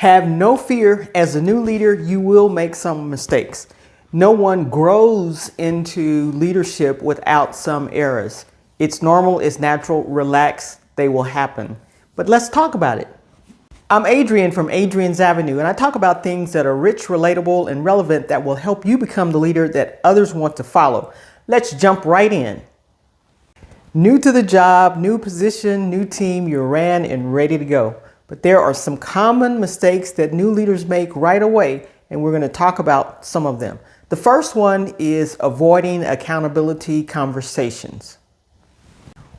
Have no fear. As a new leader, you will make some mistakes. No one grows into leadership without some errors. It's normal, it's natural, relax, they will happen. But let's talk about it. I'm Adrian from Adrian's Avenue, and I talk about things that are rich, relatable, and relevant that will help you become the leader that others want to follow. Let's jump right in. New to the job, new position, new team, you're ran and ready to go. But there are some common mistakes that new leaders make right away, and we're going to talk about some of them. The first one is avoiding accountability conversations.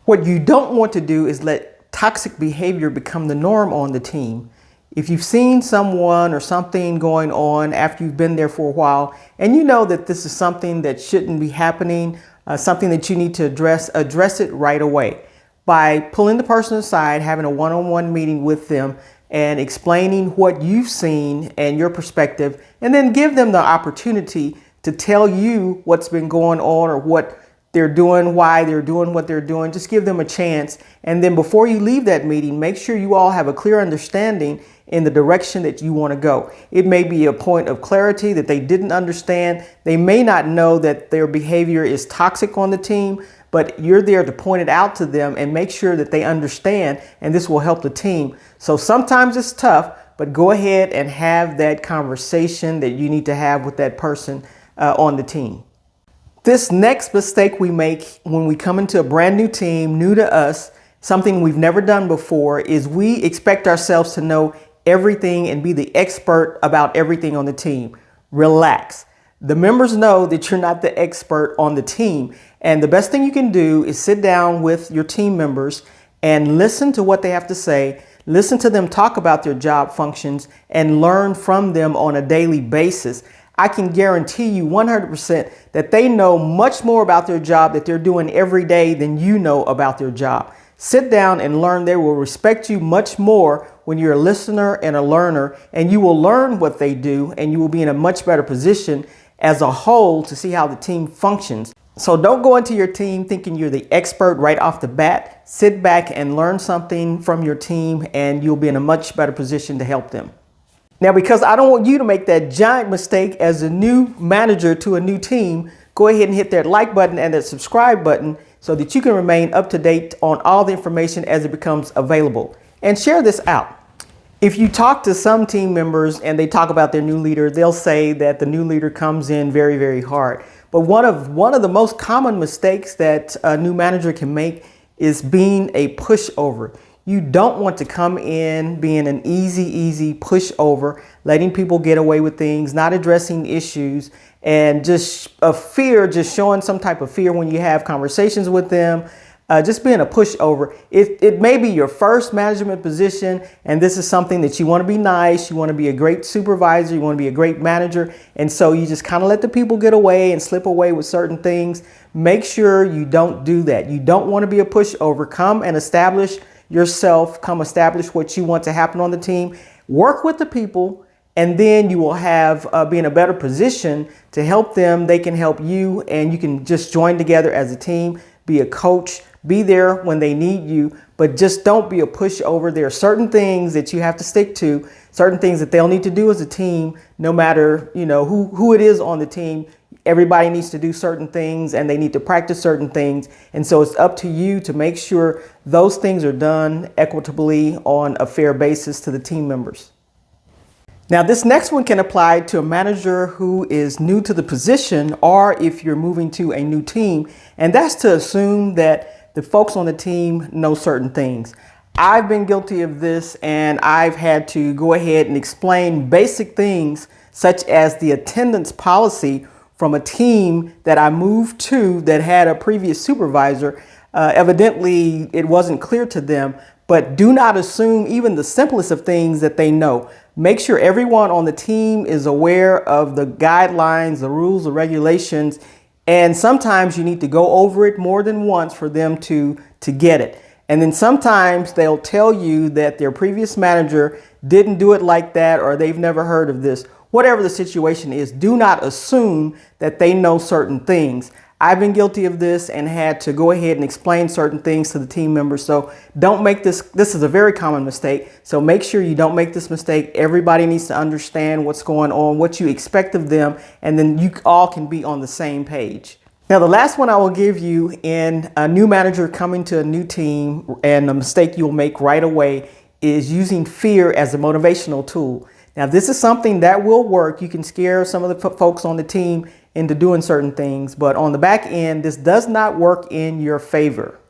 What you don't want to do is let toxic behavior become the norm on the team. If you've seen someone or something going on after you've been there for a while, and you know that this is something that shouldn't be happening, something that you need to address it right away. By pulling the person aside, having a one-on-one meeting with them and explaining what you've seen and your perspective, and then give them the opportunity to tell you what's been going on or what they're doing, why they're doing what they're doing. Just give them a chance. And then before you leave that meeting, make sure you all have a clear understanding in the direction that you want to go. It may be a point of clarity that they didn't understand. They may not know that their behavior is toxic on the team, but you're there to point it out to them and make sure that they understand, and this will help the team. So sometimes it's tough, but go ahead and have that conversation that you need to have with that person on the team. This next mistake we make when we come into a brand new team, new to us, something we've never done before, is we expect ourselves to know everything and be the expert about everything on the team. Relax. The members know that you're not the expert on the team. And the best thing you can do is sit down with your team members and listen to what they have to say, listen to them talk about their job functions, and learn from them on a daily basis. I can guarantee you 100% that they know much more about their job that they're doing every day than you know about their job. Sit down and learn. They will respect you much more when you're a listener and a learner, and you will learn what they do, and you will be in a much better position as a whole to see how the team functions. So don't go into your team thinking you're the expert right off the bat. Sit back and learn something from your team, and you'll be in a much better position to help them. Now, because I don't want you to make that giant mistake as a new manager to a new team, go ahead and hit that like button and that subscribe button so that you can remain up to date on all the information as it becomes available. And share this out. If you talk to some team members and they talk about their new leader, they'll say that the new leader comes in very, very hard. But one of the most common mistakes that a new manager can make is being a pushover. You don't want to come in being an easy pushover, letting people get away with things, not addressing issues, and just showing some type of fear when you have conversations with them. Just being a pushover. It may be your first management position, and this is something that you want to be nice, you want to be a great supervisor, you want to be a great manager, and so you just kind of let the people get away and slip away with certain things. Make sure you don't do that. You don't want to be a pushover. Come and establish yourself, come establish what you want to happen on the team, work with the people, and then you will be in a better position to help them. They can help you, and you can just join together as a team, be a coach, be there when they need you, but just don't be a pushover. There are certain things that you have to stick to, certain things that they'll need to do as a team, no matter, who it is on the team. Everybody needs to do certain things, and they need to practice certain things. And so it's up to you to make sure those things are done equitably on a fair basis to the team members. Now, this next one can apply to a manager who is new to the position, or if you're moving to a new team, and that's to assume that the folks on the team know certain things. I've been guilty of this, and I've had to go ahead and explain basic things such as the attendance policy from a team that I moved to that had a previous supervisor. Evidently, it wasn't clear to them, but do not assume even the simplest of things that they know. Make sure everyone on the team is aware of the guidelines, the rules, the regulations, and sometimes you need to go over it more than once for them to get it. And then sometimes they'll tell you that their previous manager didn't do it like that, or they've never heard of this. Whatever the situation is, do not assume that they know certain things. I've been guilty of this and had to go ahead and explain certain things to the team members. So don't make this is a very common mistake. So make sure you don't make this mistake. Everybody needs to understand what's going on, what you expect of them, and then you all can be on the same page. Now, the last one I will give you in a new manager coming to a new team, and a mistake you'll make right away, is using fear as a motivational tool. Now, this is something that will work. You can scare some of the folks on the team into doing certain things, but on the back end, this does not work in your favor.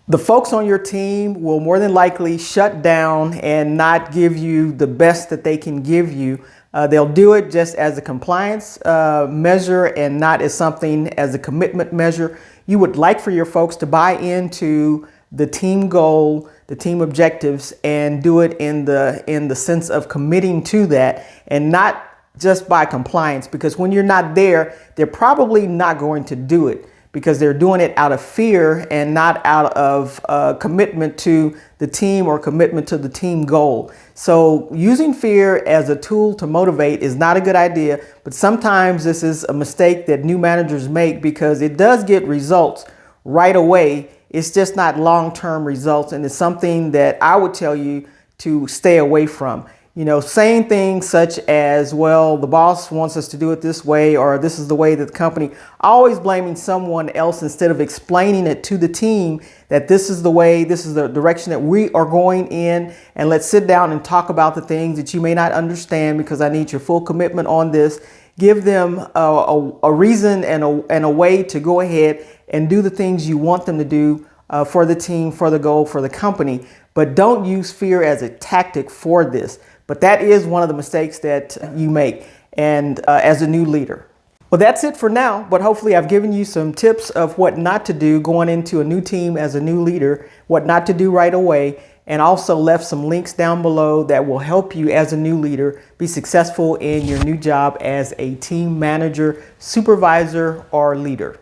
The folks on your team will more than likely shut down and not give you the best that they can give you. They'll do it just as a compliance measure and not as something as a commitment measure. You would like for your folks to buy into the team goal, the team objectives, and do it in the sense of committing to that and not just by compliance, because when you're not there, they're probably not going to do it because they're doing it out of fear and not out of commitment to the team or commitment to the team goal. So using fear as a tool to motivate is not a good idea, but sometimes this is a mistake that new managers make because it does get results right away. It's just not long-term results, and it's something that I would tell you to stay away from. You know, saying things such as, well, the boss wants us to do it this way, or this is the way that the company, always blaming someone else instead of explaining it to the team that this is the way, this is the direction that we are going in, and let's sit down and talk about the things that you may not understand because I need your full commitment on this. Give them a reason and a way to go ahead and do the things you want them to do for the team, for the goal, for the company. But don't use fear as a tactic for this. But that is one of the mistakes that you make and as a new leader. Well, that's it for now, but hopefully I've given you some tips of what not to do going into a new team as a new leader, what not to do right away, and also left some links down below that will help you as a new leader be successful in your new job as a team manager, supervisor, or leader.